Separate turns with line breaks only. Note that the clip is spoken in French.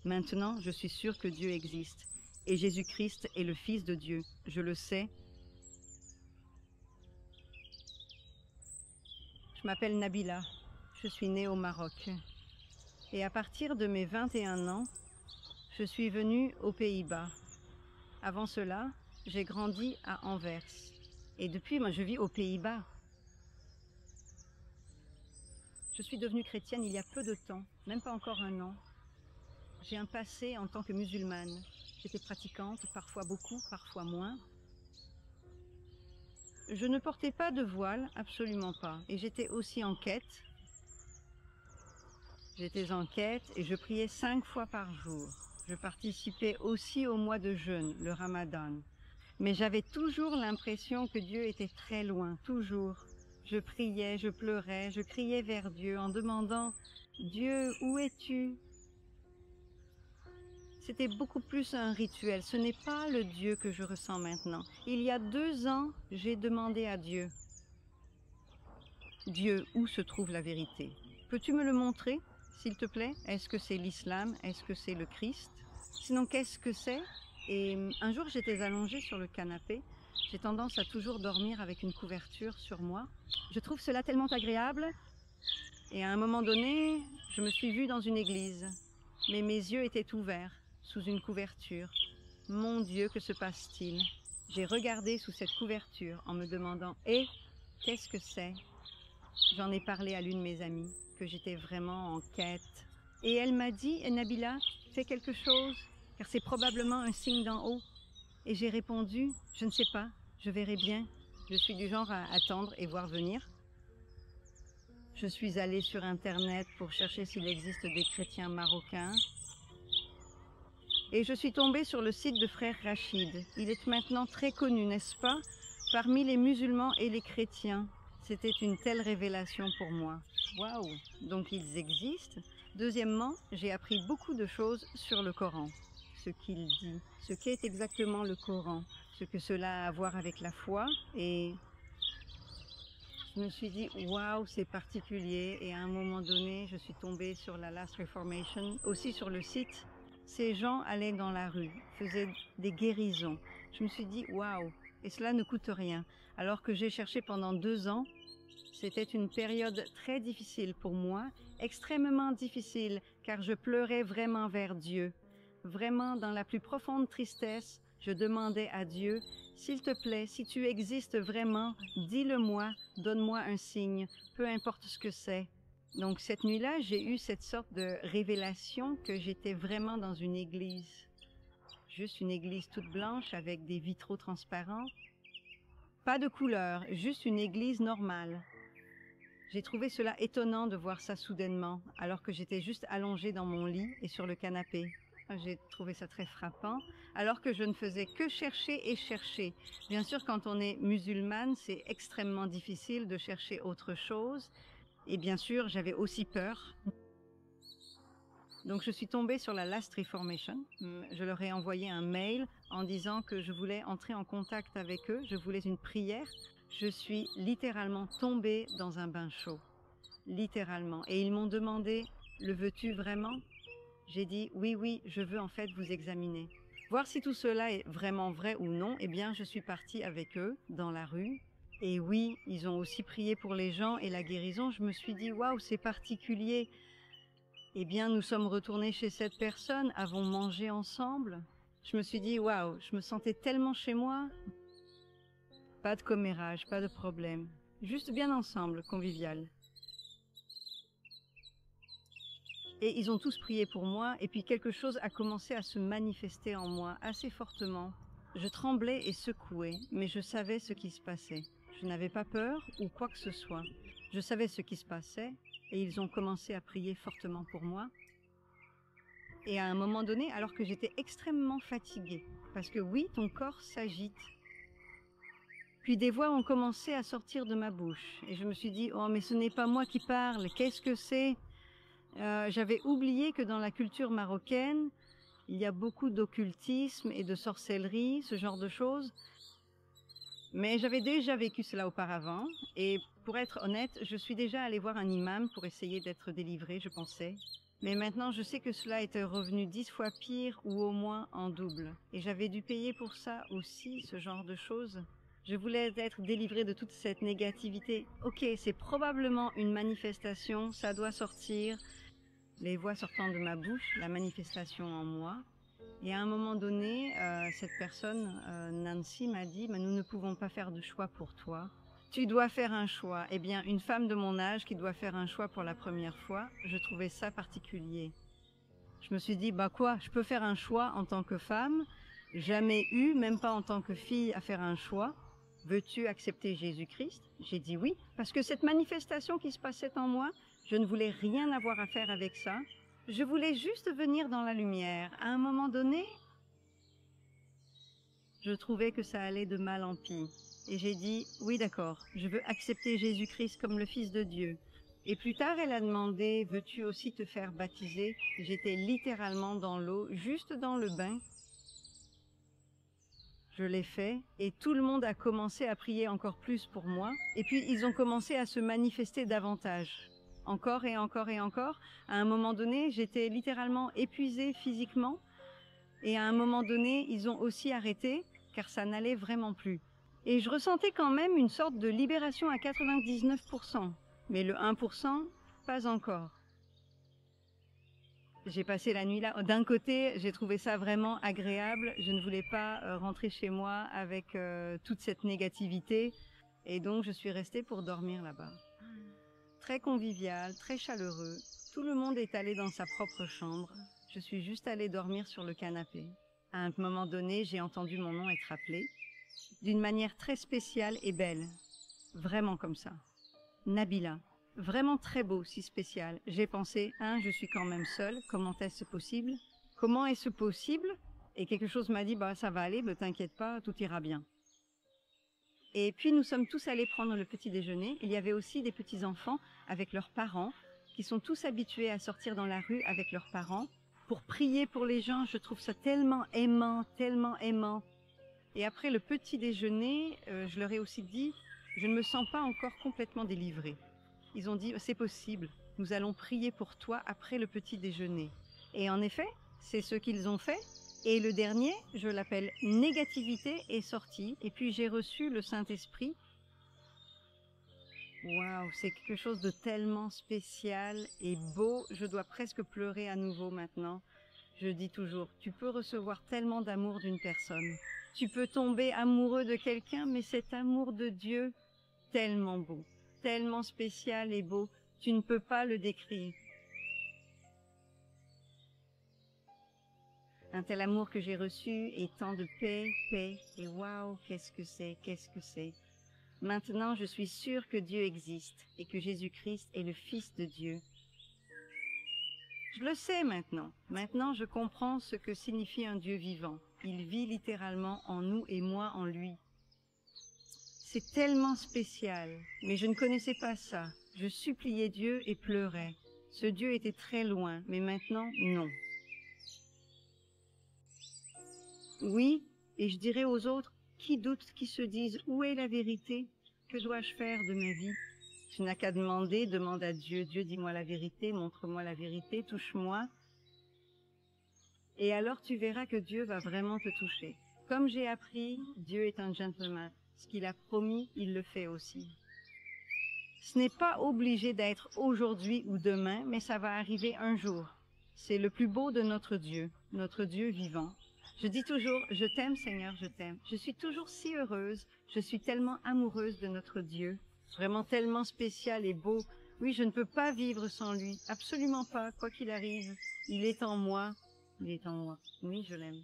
Maintenant, je suis sûre que Dieu existe. Et Jésus-Christ est le Fils de Dieu. Je le sais. Je m'appelle Nabila. Je suis née au Maroc. Et à partir de mes 21 ans, je suis venue aux Pays-Bas. Avant cela, j'ai grandi à Anvers. Et depuis, moi, je vis aux Pays-Bas. Je suis devenue chrétienne il y a peu de temps, même pas encore un an. J'ai un passé en tant que musulmane. J'étais pratiquante, parfois beaucoup, parfois moins. Je ne portais pas de voile, absolument pas. Et j'étais aussi en quête. J'étais en quête et je priais 5 fois par jour. Je participais aussi au mois de jeûne, le Ramadan. Mais j'avais toujours l'impression que Dieu était très loin, toujours. Je priais, je pleurais, je criais vers Dieu en demandant « Dieu, où es-tu » C'était beaucoup plus un rituel. Ce n'est pas le Dieu que je ressens maintenant. Il y a 2 ans, j'ai demandé à Dieu « Dieu, où se trouve la vérité? Peux-tu me le montrer, s'il te plaît? Est-ce que c'est l'islam? Est-ce que c'est le Christ? Sinon, qu'est-ce que c'est ?» Et un jour, j'étais allongée sur le canapé. J'ai tendance à toujours dormir avec une couverture sur moi. Je trouve cela tellement agréable. Et à un moment donné, je me suis vue dans une église. Mais mes yeux étaient ouverts, sous une couverture. Mon Dieu, que se passe-t-il? J'ai regardé sous cette couverture en me demandant « Et qu'est-ce que c'est ?» J'en ai parlé à l'une de mes amies, que j'étais vraiment en quête. Et elle m'a dit « Nabila, fais quelque chose, car c'est probablement un signe d'en haut. » Et j'ai répondu « Je ne sais pas, je verrai bien. » Je suis du genre à attendre et voir venir. Je suis allée sur Internet pour chercher s'il existe des chrétiens marocains. Et je suis tombée sur le site de Frère Rachid. Il est maintenant très connu, n'est-ce pas, parmi les musulmans et les chrétiens. C'était une telle révélation pour moi. Waouh! Donc ils existent. Deuxièmement, j'ai appris beaucoup de choses sur le Coran. Ce qu'il dit, ce qu'est exactement le Coran, ce que cela a à voir avec la foi. Et je me suis dit, waouh, c'est particulier. Et à un moment donné, je suis tombée sur la Last Reformation, aussi sur le site. Ces gens allaient dans la rue, faisaient des guérisons. Je me suis dit, waouh, et cela ne coûte rien. Alors que j'ai cherché pendant 2 ans, c'était une période très difficile pour moi, extrêmement difficile, car je pleurais vraiment vers Dieu. Vraiment, dans la plus profonde tristesse, je demandais à Dieu, « S'il te plaît, si tu existes vraiment, dis-le-moi, donne-moi un signe, peu importe ce que c'est. » Donc cette nuit-là, j'ai eu cette sorte de révélation que j'étais vraiment dans une église. Juste une église toute blanche avec des vitraux transparents. Pas de couleur, juste une église normale. J'ai trouvé cela étonnant de voir ça soudainement, alors que j'étais juste allongée dans mon lit et sur le canapé. J'ai trouvé ça très frappant, alors que je ne faisais que chercher et chercher. Bien sûr, quand on est musulmane, c'est extrêmement difficile de chercher autre chose. Et bien sûr, j'avais aussi peur. Donc je suis tombée sur la Last Reformation. Je leur ai envoyé un mail en disant que je voulais entrer en contact avec eux. Je voulais une prière. Je suis littéralement tombée dans un bain chaud. Littéralement. Et ils m'ont demandé, le veux-tu vraiment? J'ai dit, oui, oui, je veux en fait vous examiner. Voir si tout cela est vraiment vrai ou non. Eh bien, je suis partie avec eux dans la rue. Et oui, ils ont aussi prié pour les gens et la guérison. Je me suis dit, waouh, c'est particulier. Eh bien, nous sommes retournés chez cette personne, avons mangé ensemble. Je me suis dit, waouh, je me sentais tellement chez moi. Pas de commérage, pas de problème. Juste bien ensemble, convivial. Et ils ont tous prié pour moi, et puis quelque chose a commencé à se manifester en moi assez fortement. Je tremblais et secouais, mais je savais ce qui se passait. Je n'avais pas peur ou quoi que ce soit. Je savais ce qui se passait, et ils ont commencé à prier fortement pour moi. Et à un moment donné, alors que j'étais extrêmement fatiguée, parce que oui, ton corps s'agite. Puis des voix ont commencé à sortir de ma bouche, et je me suis dit, oh mais ce n'est pas moi qui parle, qu'est-ce que c'est? J'avais oublié que dans la culture marocaine, il y a beaucoup d'occultisme et de sorcellerie, ce genre de choses. Mais j'avais déjà vécu cela auparavant, et pour être honnête, je suis déjà allée voir un imam pour essayer d'être délivrée, je pensais. Mais maintenant, je sais que cela était revenu 10 fois pire ou au moins en double. Et j'avais dû payer pour ça aussi, ce genre de choses. Je voulais être délivrée de toute cette négativité. Ok, c'est probablement une manifestation, ça doit sortir. Les voix sortant de ma bouche, la manifestation en moi. Et à un moment donné, cette personne, Nancy, m'a dit, nous ne pouvons pas faire de choix pour toi. Tu dois faire un choix. Eh bien, une femme de mon âge qui doit faire un choix pour la première fois, je trouvais ça particulier. Je me suis dit, quoi, je peux faire un choix en tant que femme, jamais eu, même pas en tant que fille, à faire un choix. Veux-tu accepter Jésus-Christ? J'ai dit oui, parce que cette manifestation qui se passait en moi, je ne voulais rien avoir à faire avec ça. Je voulais juste venir dans la lumière. À un moment donné, je trouvais que ça allait de mal en pis. Et j'ai dit, oui d'accord, je veux accepter Jésus-Christ comme le Fils de Dieu. Et plus tard, elle a demandé, veux-tu aussi te faire baptiser? J'étais littéralement dans l'eau, juste dans le bain. Je l'ai fait et tout le monde a commencé à prier encore plus pour moi. Et puis, ils ont commencé à se manifester davantage. Encore et encore et encore. À un moment donné, j'étais littéralement épuisée physiquement. Et à un moment donné, ils ont aussi arrêté, car ça n'allait vraiment plus. Et je ressentais quand même une sorte de libération à 99%. Mais le 1%, pas encore. J'ai passé la nuit là. D'un côté, j'ai trouvé ça vraiment agréable. Je ne voulais pas rentrer chez moi avec toute cette négativité. Et donc, je suis restée pour dormir là-bas. Très convivial, très chaleureux. Tout le monde est allé dans sa propre chambre. Je suis juste allée dormir sur le canapé. À un moment donné, j'ai entendu mon nom être appelé. D'une manière très spéciale et belle. Vraiment comme ça. Nabila. Vraiment très beau, si spécial. J'ai pensé, je suis quand même seule. Comment est-ce possible? Comment est-ce possible? Et quelque chose m'a dit, ça va aller, ne t'inquiète pas, tout ira bien. Et puis nous sommes tous allés prendre le petit déjeuner. Il y avait aussi des petits enfants avec leurs parents, qui sont tous habitués à sortir dans la rue avec leurs parents pour prier pour les gens. Je trouve ça tellement aimant, tellement aimant. Et après le petit déjeuner, je leur ai aussi dit, je ne me sens pas encore complètement délivrée. Ils ont dit, c'est possible, nous allons prier pour toi après le petit déjeuner. Et en effet, c'est ce qu'ils ont fait. Et le dernier, je l'appelle négativité, est sorti. Et puis j'ai reçu le Saint-Esprit. Waouh, c'est quelque chose de tellement spécial et beau. Je dois presque pleurer à nouveau maintenant. Je dis toujours, tu peux recevoir tellement d'amour d'une personne. Tu peux tomber amoureux de quelqu'un, mais cet amour de Dieu, tellement beau, tellement spécial et beau, tu ne peux pas le décrire. Un tel amour que j'ai reçu et tant de paix, et waouh, qu'est-ce que c'est. Maintenant, je suis sûre que Dieu existe et que Jésus-Christ est le Fils de Dieu. Je le sais maintenant. Maintenant, je comprends ce que signifie un Dieu vivant. Il vit littéralement en nous et moi en lui. C'est tellement spécial, mais je ne connaissais pas ça. Je suppliais Dieu et pleurais. Ce Dieu était très loin, mais maintenant, non. Oui, et je dirais aux autres, qui doutent, qui se disent, où est la vérité? Que dois-je faire de ma vie? Tu n'as qu'à demander, demande à Dieu. Dieu, dis-moi la vérité, montre-moi la vérité, touche-moi. Et alors tu verras que Dieu va vraiment te toucher. Comme j'ai appris, Dieu est un gentleman. Ce qu'il a promis, il le fait aussi. Ce n'est pas obligé d'être aujourd'hui ou demain, mais ça va arriver un jour. C'est le plus beau de notre Dieu vivant. Je dis toujours, je t'aime Seigneur, je t'aime. Je suis toujours si heureuse, je suis tellement amoureuse de notre Dieu. Vraiment tellement spécial et beau. Oui, je ne peux pas vivre sans lui, absolument pas, quoi qu'il arrive. Il est en moi, il est en moi. Oui, je l'aime.